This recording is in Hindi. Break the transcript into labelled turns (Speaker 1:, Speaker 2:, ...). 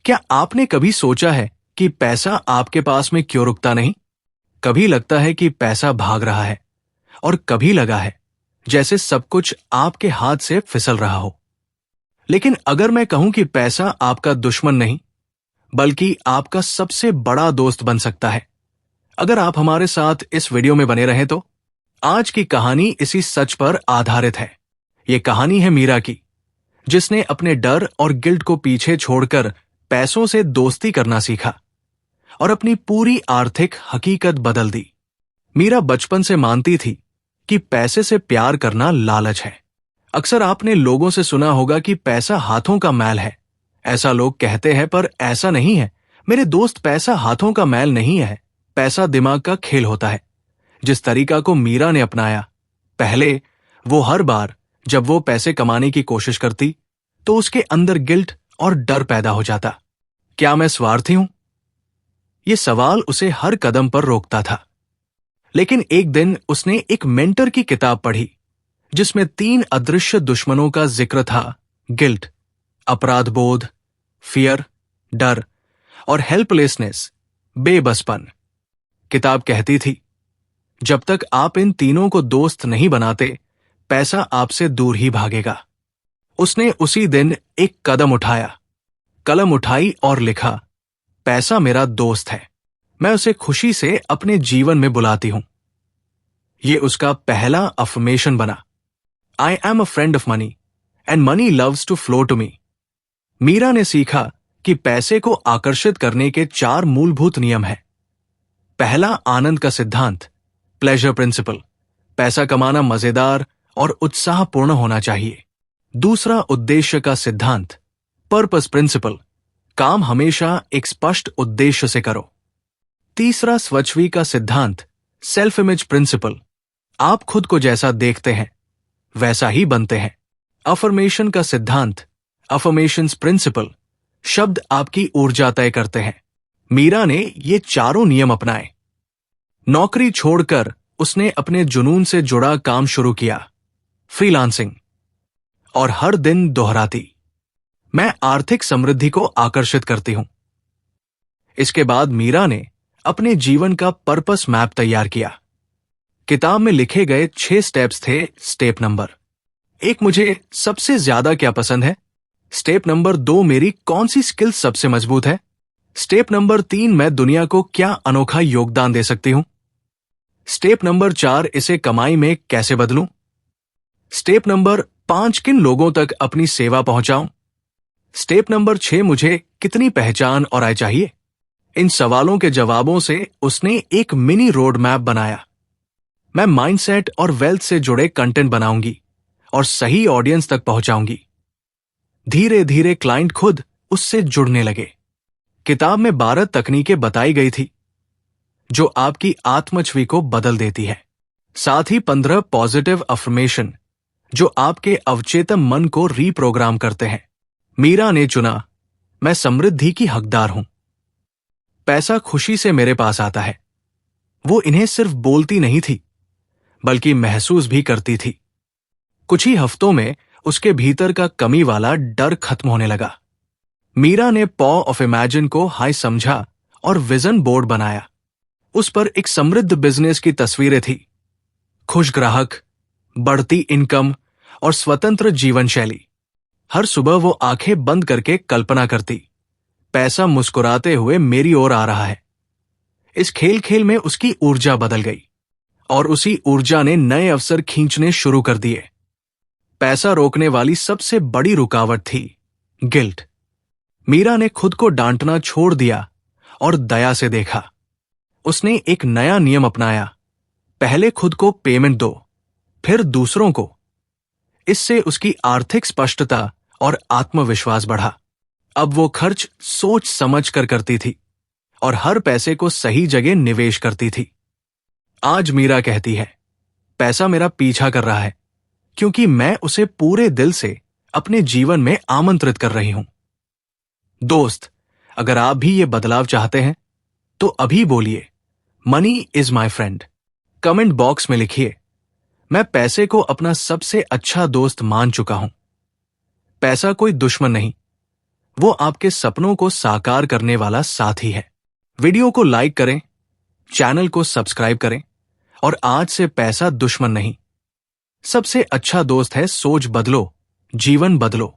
Speaker 1: क्या आपने कभी सोचा है कि पैसा आपके पास में क्यों रुकता नहीं? कभी लगता है कि पैसा भाग रहा है और कभी लगा है जैसे सब कुछ आपके हाथ से फिसल रहा हो। लेकिन अगर मैं कहूं कि पैसा आपका दुश्मन नहीं बल्कि आपका सबसे बड़ा दोस्त बन सकता है, अगर आप हमारे साथ इस वीडियो में बने रहें तो आज की कहानी इसी सच पर आधारित है। ये कहानी है मीरा की, जिसने अपने डर और गिल्ट को पीछे छोड़कर पैसों से दोस्ती करना सीखा और अपनी पूरी आर्थिक हकीकत बदल दी। मीरा बचपन से मानती थी कि पैसे से प्यार करना लालच है। अक्सर आपने लोगों से सुना होगा कि पैसा हाथों का मैल है। ऐसा लोग कहते हैं, पर ऐसा नहीं है मेरे दोस्त। पैसा हाथों का मैल नहीं है, पैसा दिमाग का खेल होता है। जिस तरीका को मीरा ने अपनाया, पहले वो हर बार जब वो पैसे कमाने की कोशिश करती तो उसके अंदर गिल्ट और डर पैदा हो जाता। क्या मैं स्वार्थी हूं? ये सवाल उसे हर कदम पर रोकता था। लेकिन एक दिन उसने एक मेंटर की किताब पढ़ी जिसमें 3 अदृश्य दुश्मनों का जिक्र था: गिल्ट, अपराध बोध, फियर, डर, और हेल्पलेसनेस, बेबसपन। किताब कहती थी, जब तक आप इन तीनों को दोस्त नहीं बनाते, पैसा आपसे दूर ही भागेगा। उसने उसी दिन एक कदम उठाया, कलम उठाई और लिखा, पैसा मेरा दोस्त है, मैं उसे खुशी से अपने जीवन में बुलाती हूं। ये उसका पहला अफर्मेशन बना। I am a friend of money and money loves to flow to me. Meera ने सीखा कि पैसे को आकर्षित करने के 4 मूलभूत नियम हैं। पहला, आनंद का सिद्धांत, प्लेजर प्रिंसिपल। पैसा कमाना मजेदार और उत्साहपूर्ण होना चाहिए। दूसरा, उद्देश्य का सिद्धांत, पर्पस प्रिंसिपल। काम हमेशा एक स्पष्ट उद्देश्य से करो। तीसरा, स्वच्छवी का सिद्धांत, सेल्फ इमेज प्रिंसिपल। आप खुद को जैसा देखते हैं वैसा ही बनते हैं। अफर्मेशन का सिद्धांत, अफर्मेशंस प्रिंसिपल। शब्द आपकी ऊर्जा तय करते हैं। मीरा ने ये चारों नियम अपनाए। नौकरी छोड़कर उसने अपने जुनून से जुड़ा काम शुरू किया, फ्रीलांसिंग, और हर दिन दोहराती, मैं आर्थिक समृद्धि को आकर्षित करती हूं। इसके बाद मीरा ने अपने जीवन का पर्पस मैप तैयार किया। किताब में लिखे गए 6 स्टेप्स थे। स्टेप नंबर 1, मुझे सबसे ज्यादा क्या पसंद है। स्टेप नंबर 2, मेरी कौन सी स्किल सबसे मजबूत है। स्टेप नंबर 3, मैं दुनिया को क्या अनोखा योगदान दे सकती हूं। स्टेप नंबर 4, इसे कमाई में कैसे बदलूं। स्टेप नंबर 5, किन लोगों तक अपनी सेवा पहुंचाऊं। स्टेप नंबर 6, मुझे कितनी पहचान और आय चाहिए। इन सवालों के जवाबों से उसने एक मिनी रोड मैप बनाया। मैं माइंडसेट और वेल्थ से जुड़े कंटेंट बनाऊंगी और सही ऑडियंस तक पहुंचाऊंगी। धीरे धीरे क्लाइंट खुद उससे जुड़ने लगे। किताब में 12 तकनीकें बताई गई थी जो आपकी आत्मछवि को बदल देती है। साथ ही 15 पॉजिटिव अफर्मेशन जो आपके अवचेतन मन को रीप्रोग्राम करते हैं। मीरा ने चुना, मैं समृद्धि की हकदार हूं। पैसा खुशी से मेरे पास आता है। वो इन्हें सिर्फ बोलती नहीं थी बल्कि महसूस भी करती थी। कुछ ही हफ्तों में उसके भीतर का कमी वाला डर खत्म होने लगा। मीरा ने पॉ ऑफ इमेजिन को हाई समझा और विजन बोर्ड बनाया। उस पर एक समृद्ध बिजनेस की तस्वीरें थी, खुश ग्राहक, बढ़ती इनकम और स्वतंत्र जीवन शैली। हर सुबह वो आंखें बंद करके कल्पना करती, पैसा मुस्कुराते हुए मेरी ओर आ रहा है। इस खेल खेल में उसकी ऊर्जा बदल गई और उसी ऊर्जा ने नए अवसर खींचने शुरू कर दिए। पैसा रोकने वाली सबसे बड़ी रुकावट थी गिल्ट। मीरा ने खुद को डांटना छोड़ दिया और दया से देखा। उसने एक नया नियम अपनाया, पहले खुद को पेमेंट दो, फिर दूसरों को। इससे उसकी आर्थिक स्पष्टता और आत्मविश्वास बढ़ा। अब वो खर्च सोच समझ कर करती थी और हर पैसे को सही जगह निवेश करती थी। आज मीरा कहती है, पैसा मेरा पीछा कर रहा है क्योंकि मैं उसे पूरे दिल से अपने जीवन में आमंत्रित कर रही हूं। दोस्त, अगर आप भी ये बदलाव चाहते हैं तो अभी बोलिए, money is my friend. Comment box में लिखिए, मैं पैसे को अपना सबसे अच्छा दोस्त मान चुका हूं। पैसा कोई दुश्मन नहीं, वो आपके सपनों को साकार करने वाला साथी है। वीडियो को लाइक करें, चैनल को सब्सक्राइब करें और आज से पैसा दुश्मन नहीं, सबसे अच्छा दोस्त है। सोच बदलो, जीवन बदलो।